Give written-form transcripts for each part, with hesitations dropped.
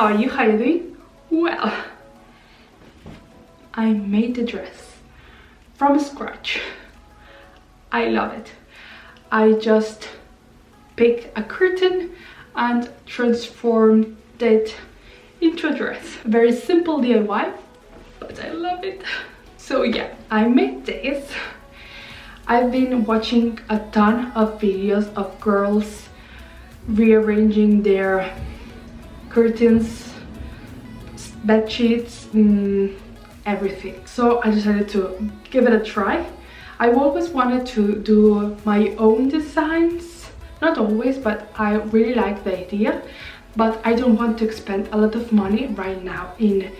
how are you? How are you doing? Well, I made the dress from scratch. I love it. I just picked a curtain and transformed it into a dress. Very simple DIY, but I love it. So yeah, I made this. I've been watching a ton of videos of girls rearranging their curtains, bed sheets, everything. So I decided to give it a try. I've always wanted to do my own designs. Not always, but I really like the idea. But I don't want to spend a lot of money right now in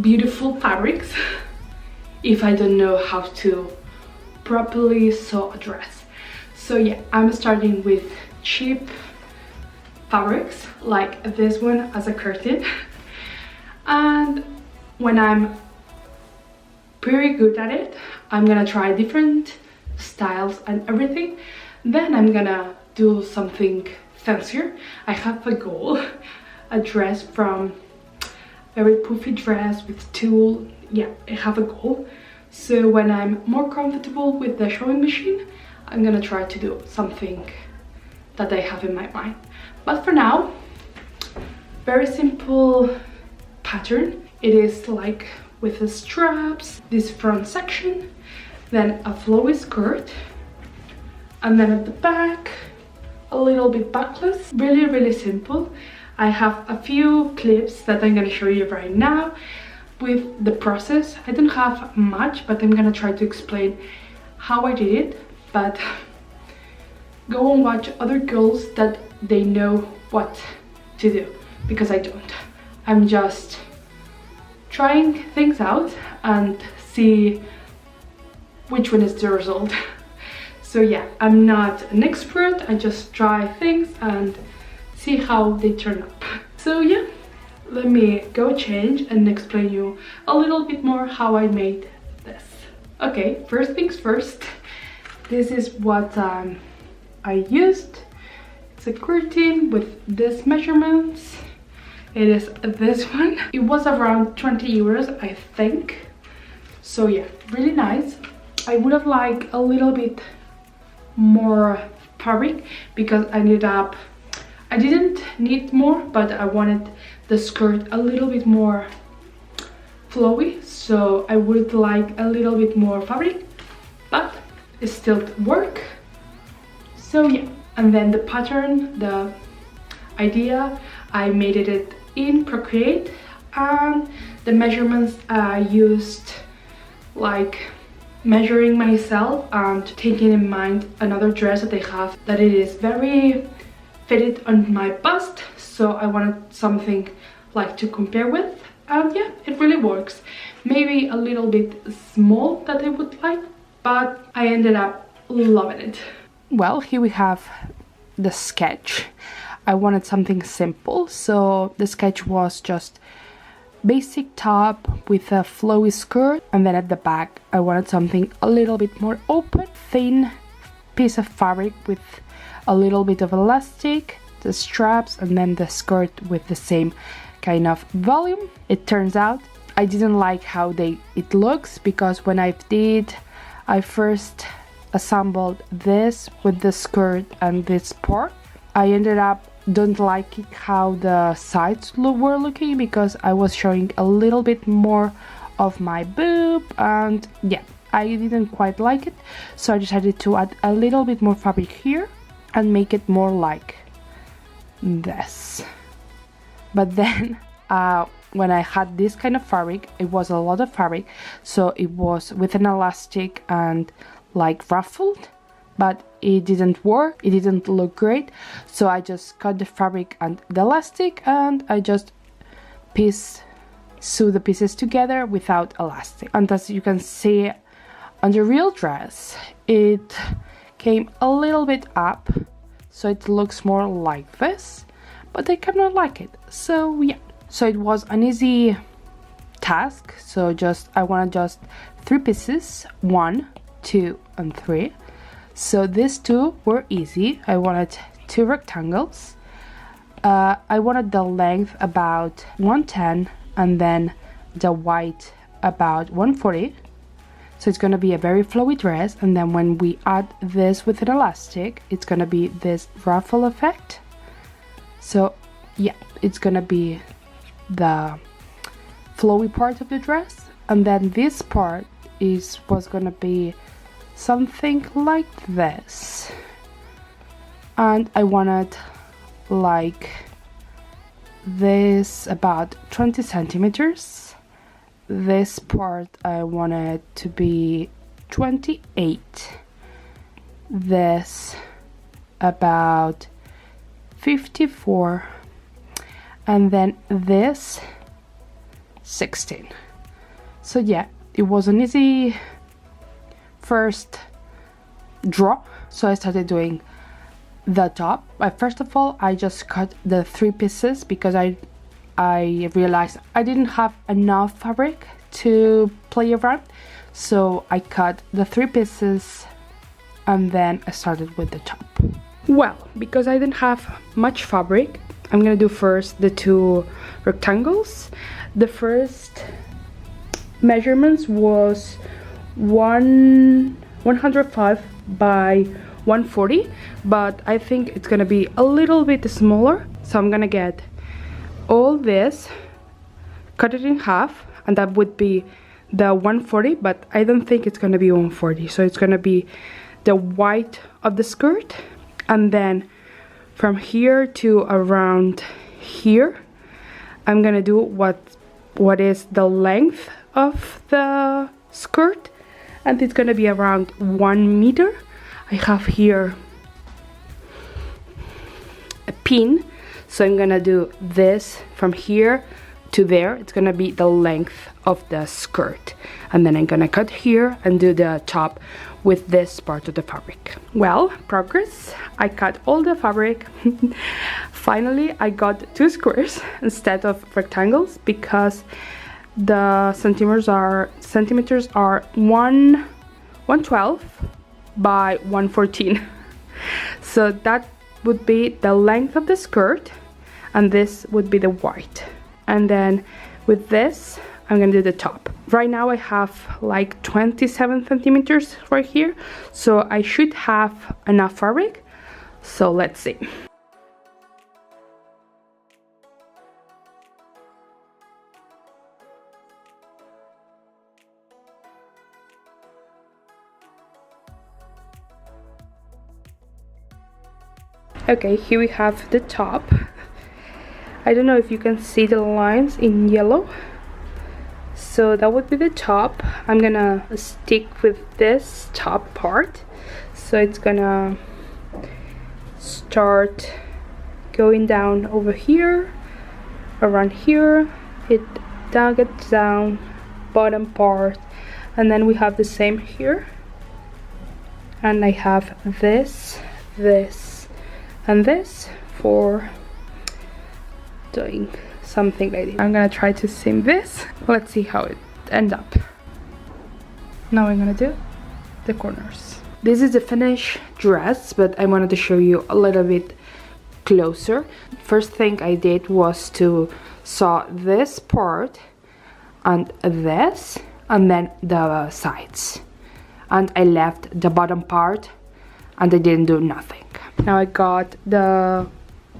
beautiful fabrics if I don't know how to properly sew a dress. So yeah, I'm starting with cheap fabrics like this one as a curtain. And when I'm pretty good at it, I'm gonna try different styles and everything. Then I'm gonna do something fancier. I have a goal, a dress from very poofy dress with tulle. Yeah, I have a goal. So when I'm more comfortable with the sewing machine, I'm gonna try to do something that I have in my mind. But for now, very simple pattern. It is like with the straps, this front section, then a flowy skirt, and then at the back a little bit backless. Really simple. I have a few clips that I'm gonna show you right now with the process. I don't have much, but I'm gonna try to explain how I did it. But go and watch other girls that they know what to do, because I don't. I'm just trying things out and see which one is the result. So yeah, I'm not an expert. I just try things and see how they turn up. So yeah, let me go change and explain you a little bit more how I made this. Okay, first things first. This is what I used. It's a curtain with these measurements. It is this one. It was around 20 euros, I think. So yeah, really nice. I would have liked a little bit more fabric because I didn't need more, but I wanted the skirt a little bit more flowy, so I would like a little bit more fabric, but it still work. So yeah, and then the pattern, the idea, I made it in Procreate, and the measurements I used like measuring myself and taking in mind another dress that I have that it is very fitted on my bust, so I wanted something like to compare with, and yeah, it really works. Maybe a little bit small that I would like, but I ended up loving it. Well, here we have the sketch. I wanted something simple, so the sketch was just basic top with a flowy skirt, and then at the back I wanted something a little bit more open, thin piece of fabric with a little bit of elastic, the straps, and then the skirt with the same kind of volume. It turns out I didn't like how it looks, because when I first assembled this with the skirt and this part, I ended up don't like how the sides were looking, because I was showing a little bit more of my boob, and yeah, I didn't quite like it. So I decided to add a little bit more fabric here and make it more like this. But then when I had this kind of fabric, it was a lot of fabric, so it was with an elastic and like ruffled, but it didn't work, it didn't look great. So I just cut the fabric and the elastic, and I just sew the pieces together without elastic. And as you can see on the real dress, it came a little bit up, so it looks more like this, but I cannot like it. So yeah, so it was an easy task. So I wanted just 3 pieces, 1, 2 and 3. So these 2 were easy. I wanted 2 rectangles, I wanted the length about 110 and then the white about 140. So it's gonna be a very flowy dress, and then when we add this with an elastic, it's gonna be this ruffle effect. So yeah, it's gonna be the flowy part of the dress, and then this part was gonna be something like this. And I wanted like this about 20 centimeters. This part I wanted to be 28. This about 54. And then this 16. So yeah, it was an easy first draw. So I started doing the top. First of all, I just cut the 3 pieces because I realized I didn't have enough fabric to play around. So I cut the 3 pieces and then I started with the top. Well, because I didn't have much fabric, I'm gonna do first the 2 rectangles. The first measurements was 105 by 140, but I think it's gonna be a little bit smaller, so I'm gonna get all this, cut it in half, and that would be the 140, but I don't think it's gonna be 140, so it's gonna be the white of the skirt, and then from here to around here I'm gonna do what is the length of the skirt, and it's gonna be around 1 meter. I have here a pin, so I'm gonna do this from here to there. It's gonna be the length of the skirt, and then I'm gonna cut here and do the top with this part of the fabric. Well, progress. I cut all the fabric. Finally, I got 2 squares instead of rectangles because the centimeters are 112 by 114. So that would be the length of the skirt, and this would be the white. And then with this I'm gonna do the top. Right now I have like 27 centimeters right here, so I should have enough fabric. So let's see. Okay, here we have the top. I don't know if you can see the lines in yellow. So that would be the top. I'm gonna stick with this top part. So it's gonna start going down over here, around here. It gets down, bottom part, and then we have the same here. And I have this, and this for doing something like this. I'm gonna try to seam this. Let's see how it ends up. Now I'm gonna do the corners. This is the finished dress, but I wanted to show you a little bit closer. First thing I did was to sew this part and this, and then the sides, and I left the bottom part and I didn't do nothing. Now I got the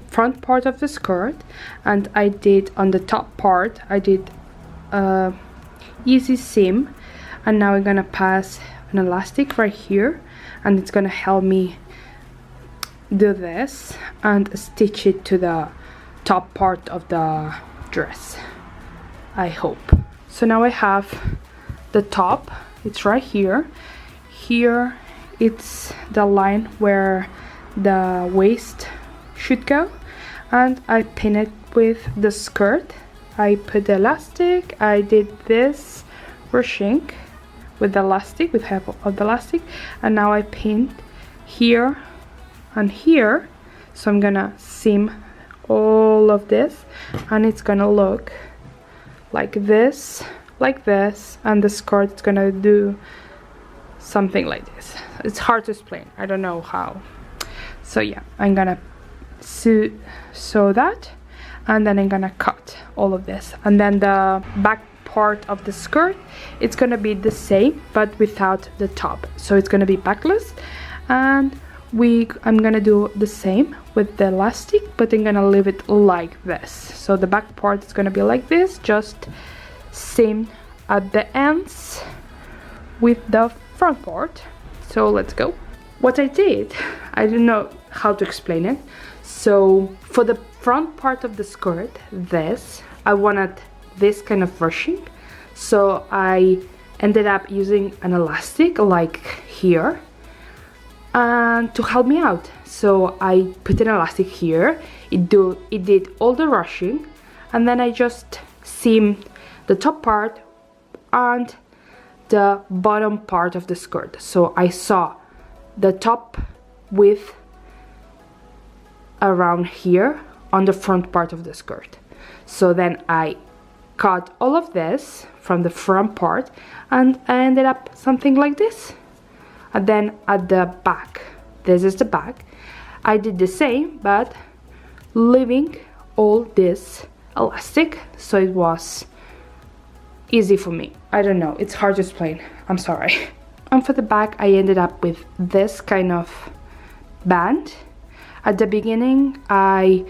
front part of the skirt, and I did on the top part I did easy seam, and now I'm gonna pass an elastic right here, and it's gonna help me do this and stitch it to the top part of the dress, I hope. So now I have the top. It's right here. Here it's the line where the waist should go, and I pin it with the skirt. I put the elastic. I did this ruching with the elastic, with half of the elastic, and now I pinned here and here. So I'm gonna seam all of this, and it's gonna look like this, and the skirt is gonna do something like this. It's hard to explain, I don't know how. So yeah, I'm gonna sew that, and then I'm gonna cut all of this. And then the back part of the skirt, it's gonna be the same but without the top, so it's gonna be backless. And I'm gonna do the same with the elastic, but I'm gonna leave it like this. So the back part is gonna be like this, just seam at the ends with the front part. So let's go. What I did, I don't know how to explain it. So for the front part of the skirt, I wanted this kind of ruching, so I ended up using an elastic like here and to help me out. So I put an elastic here, it did all the ruching, and then I just seamed the top part and the bottom part of the skirt. So I saw the top width around here on the front part of the skirt. So then I cut all of this from the front part, and I ended up something like this. And then at the back, this is the back, I did the same but leaving all this elastic, so it was easy for me. I don't know, it's hard to explain, I'm sorry. And for the back, I ended up with this kind of band. At the beginning I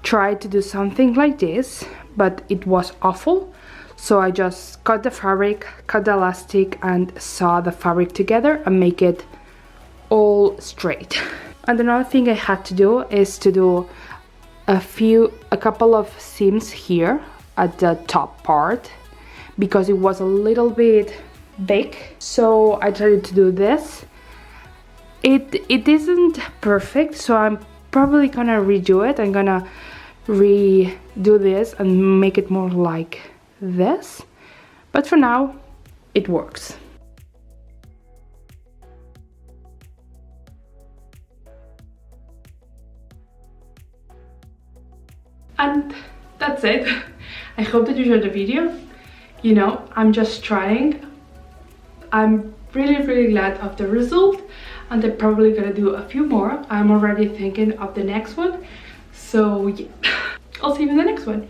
tried to do something like this, but it was awful. So I just cut the fabric, cut the elastic, and sew the fabric together and make it all straight. And another thing I had to do is to do a couple of seams here at the top part, because it was a little bit big. So I tried to do this. It isn't perfect, so I'm probably gonna redo it. I'm gonna redo this and make it more like this, but for now it works. And that's it. I hope that you enjoyed the video. You know, I'm just trying. I'm really glad of the result, and I'm probably gonna do a few more. I'm already thinking of the next one. So yeah, I'll see you in the next one.